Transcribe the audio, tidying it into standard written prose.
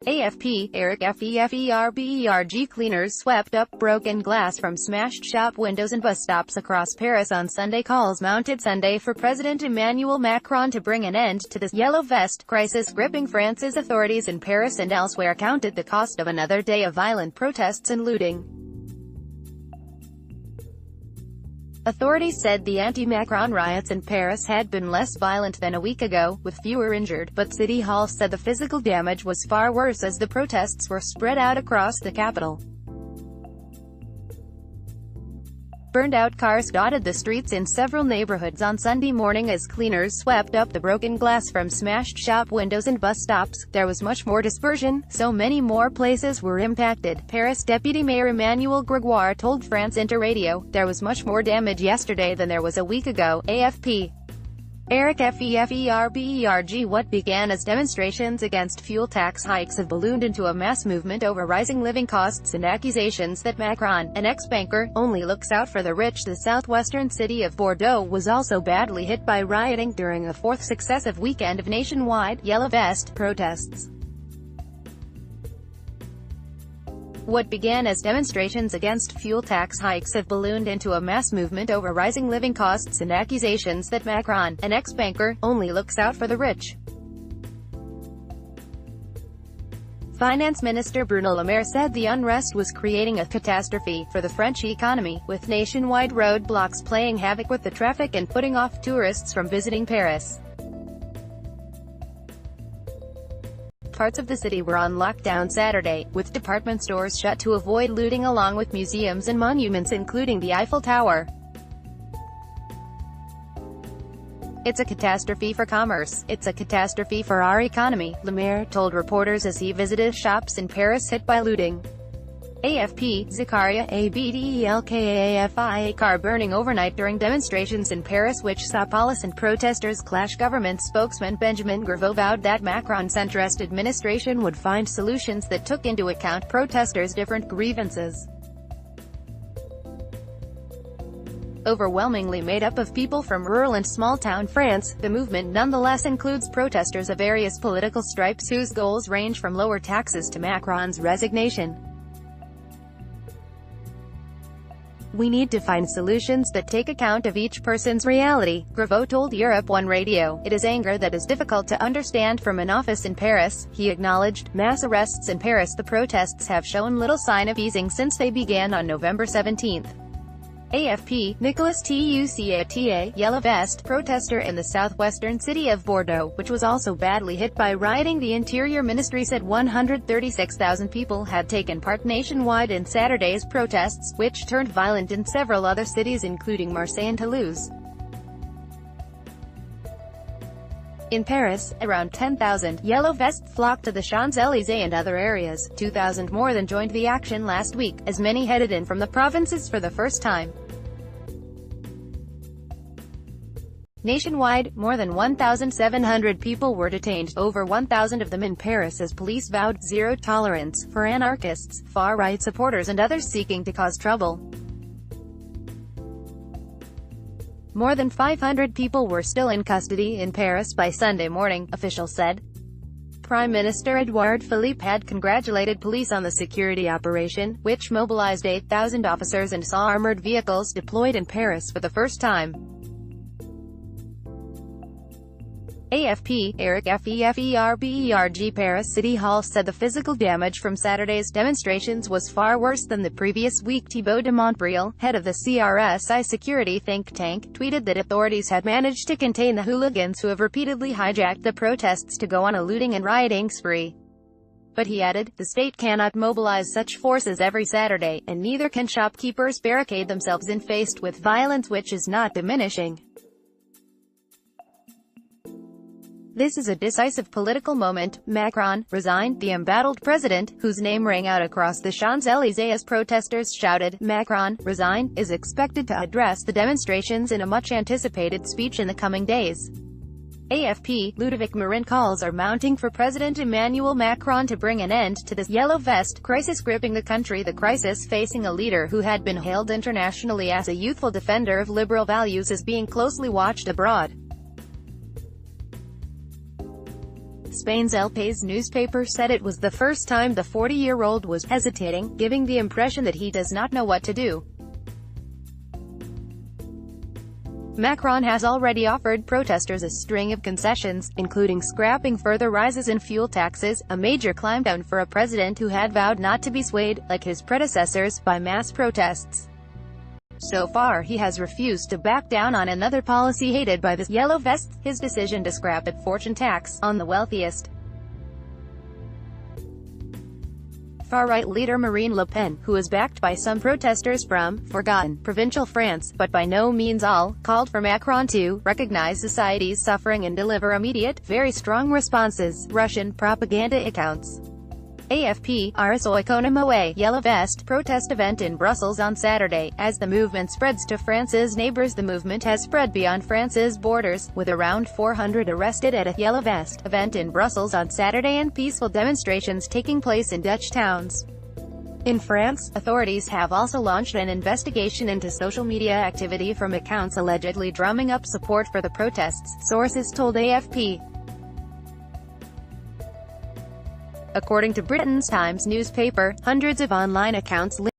AFP, FEFERBERG Cleaners swept up broken glass from smashed shop windows and bus stops across Paris on Sunday. Calls mounted Sunday for President Emmanuel Macron to bring an end to this yellow vest crisis gripping France's authorities in Paris and elsewhere counted the cost of another day of violent protests and looting. Authorities said the anti-Macron riots in Paris had been less violent than a week ago, with fewer injured, but City Hall said the physical damage was far worse as the protests were spread out across the capital. Burned-out cars dotted the streets in several neighborhoods on Sunday morning as cleaners swept up the broken glass from smashed shop windows and bus stops. There was much more dispersion, so many more places were impacted. Paris Deputy Mayor Emmanuel Gregoire told France Inter Radio, "There was much more damage yesterday than there was a week ago." AFP. FEFERBERG What began as demonstrations against fuel tax hikes have ballooned into a mass movement over rising living costs and accusations that Macron, an ex-banker, only looks out for the rich. The southwestern city of Bordeaux was also badly hit by rioting during a fourth successive weekend of nationwide yellow vest protests. What began as demonstrations against fuel tax hikes have ballooned into a mass movement over rising living costs and accusations that Macron, an ex-banker, only looks out for the rich. Finance Minister Bruno Le Maire said the unrest was creating a catastrophe for the French economy, with nationwide roadblocks playing havoc with the traffic and putting off tourists from visiting Paris. Parts of the city were on lockdown Saturday, with department stores shut to avoid looting along with museums and monuments including the Eiffel Tower. "It's a catastrophe for commerce. It's a catastrophe for our economy," Le Maire told reporters as he visited shops in Paris hit by looting. AFP, Zakaria Abdelkafi, a car burning overnight during demonstrations in Paris which saw police and protesters clash. Government spokesman Benjamin Griveaux vowed that Macron's centrist administration would find solutions that took into account protesters' different grievances. Overwhelmingly made up of people from rural and small-town France, the movement nonetheless includes protesters of various political stripes whose goals range from lower taxes to Macron's resignation. "We need to find solutions that take account of each person's reality," Griveaux told Europe 1 Radio. "It is anger that is difficult to understand from an office in Paris," he acknowledged. Mass arrests in Paris. The protests have shown little sign of easing since they began on November 17. AFP, Nicolas Tucata, yellow vest protester in the southwestern city of Bordeaux, which was also badly hit by rioting. The Interior Ministry said 136,000 people had taken part nationwide in Saturday's protests, which turned violent in several other cities including Marseille and Toulouse. In Paris, around 10,000 yellow vests flocked to the Champs-Élysées and other areas. 2,000 more than joined the action last week, as many headed in from the provinces for the first time. Nationwide, more than 1,700 people were detained, over 1,000 of them in Paris, as police vowed zero tolerance for anarchists, far-right supporters and others seeking to cause trouble. More than 500 people were still in custody in Paris by Sunday morning, officials said. Prime Minister Edouard Philippe had congratulated police on the security operation, which mobilized 8,000 officers and saw armored vehicles deployed in Paris for the first time. AFP, FEFERBERG Paris City Hall said the physical damage from Saturday's demonstrations was far worse than the previous week. Thibault de Montbrial, head of the CRSI security think tank, tweeted that authorities had managed to contain the hooligans who have repeatedly hijacked the protests to go on a looting and rioting spree. But he added, "The state cannot mobilize such forces every Saturday, and neither can shopkeepers barricade themselves in faced with violence which is not diminishing. This is a decisive political moment. Macron resigned." The embattled president, whose name rang out across the Champs-Élysées as protesters shouted, "Macron resigned," is expected to address the demonstrations in a much-anticipated speech in the coming days. AFP, Ludovic Marin calls are mounting for President Emmanuel Macron to bring an end to this yellow vest crisis gripping the country. The crisis facing a leader who had been hailed internationally as a youthful defender of liberal values is being closely watched abroad. Spain's El País newspaper said it was the first time the 40-year-old was hesitating, giving the impression that he does not know what to do. Macron has already offered protesters a string of concessions, including scrapping further rises in fuel taxes, a major clampdown for a president who had vowed not to be swayed, like his predecessors, by mass protests. So far he has refused to back down on another policy hated by the Yellow Vests, his decision to scrap the fortune tax on the wealthiest. Far-right leader Marine Le Pen, who is backed by some protesters from forgotten provincial France, but by no means all, called for Macron to recognize society's suffering and deliver immediate, very strong responses. Russian propaganda accounts. AFP, RSO Economoe, Yellow Vest protest event in Brussels on Saturday. As the movement spreads to France's neighbors, the movement has spread beyond France's borders, with around 400 arrested at a Yellow Vest event in Brussels on Saturday and peaceful demonstrations taking place in Dutch towns. In France, authorities have also launched an investigation into social media activity from accounts allegedly drumming up support for the protests, sources told AFP. According to Britain's Times newspaper, hundreds of online accounts